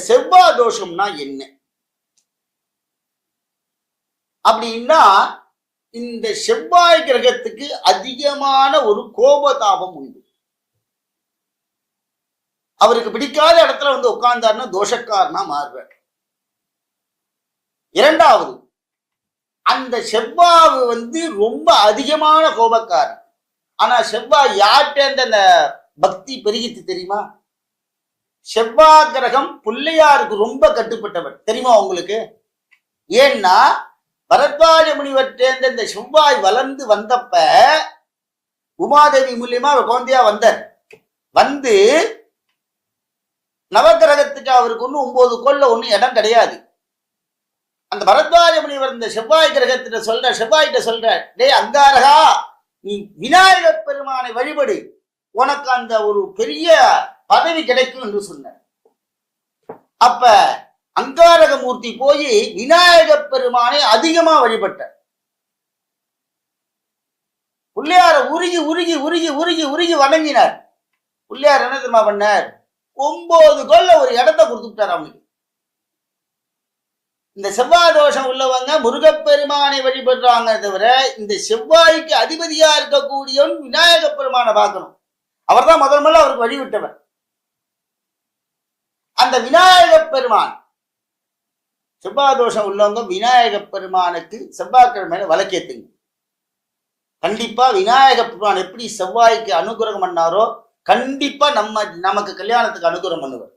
செவ்வாய் தோஷம்னா என்ன அப்படின்னா, இந்த செவ்வாய் கிரகத்துக்கு அதிகமான ஒரு கோபதாபம் உண்டு. அவருக்கு பிடிக்காத இடத்துல வந்து உட்கார்ந்தாருன்னா தோஷக்காரனா மாறுவார். இரண்டாவது, அந்த செவ்வாய் வந்து ரொம்ப அதிகமான கோபக்காரன். ஆனா செவ்வாய் யார்கிட்ட அந்த பக்தி பெருகிட்டு தெரியுமா? செவ்வாய் கிரகம் பிள்ளையாருக்கு ரொம்ப கட்டுப்பட்டவர் தெரியுமா உங்களுக்கு? ஏன்னா பரத்வாஜ முனிவர்கிட்ட இந்த செவ்வாய் வளர்ந்து வந்தப்ப உமாதேவி மூலியமா அவர் குழந்தையா வந்தார். வந்து நவகிரகத்துக்கு அவருக்கு ஒன்னும் 9 கோள்ல ஒன்னும் இடம் கிடையாது. அந்த பரத்வாஜ முனிவர் இந்த செவ்வாய் கிரகத்திட்ட செவ்வாய்கிட்ட சொல்ற, டேய் அங்காரகா, நீ விநாயகர் பெருமானை வழிபடு, உனக்கு அந்த ஒரு பெரிய பதவி கிடைக்கும் என்று சொன்னார். அப்ப அங்காரகமூர்த்தி போய் விநாயக பெருமானை அதிகமா வழிபட்டார். பிள்ளையார உருகி உருகி உருகி உருகி உருகி வணங்கினார். பிள்ளையார் என்ன தெரியுமா பண்ணார்? 9 கோள்ல ஒரு இடத்தை கொடுத்துட்டார் அவனுக்கு. இந்த செவ்வாய் தோஷம் உள்ளவங்க முருகப்பெருமானை வழிபடுறாங்க தவிர, இந்த செவ்வாய்க்கு அதிபதியா இருக்கக்கூடியவன் விநாயக பெருமானை பார்க்கணும். அவர் தான் முதல்ல அவருக்கு வழிவிட்டவர். அந்த விநாயக பெருமான், செவ்வாய் தோஷம் உள்ளவங்க விநாயக பெருமானுக்கு செவ்வாய்க்கிழமையில விளக்கேத்துங்க. கண்டிப்பா விநாயக பெருமான் எப்படி செவ்வாய்க்கு அனுகிரகம் பண்ணாரோ கண்டிப்பா நமக்கு கல்யாணத்துக்கு அனுகிரகம் பண்ணுவார்.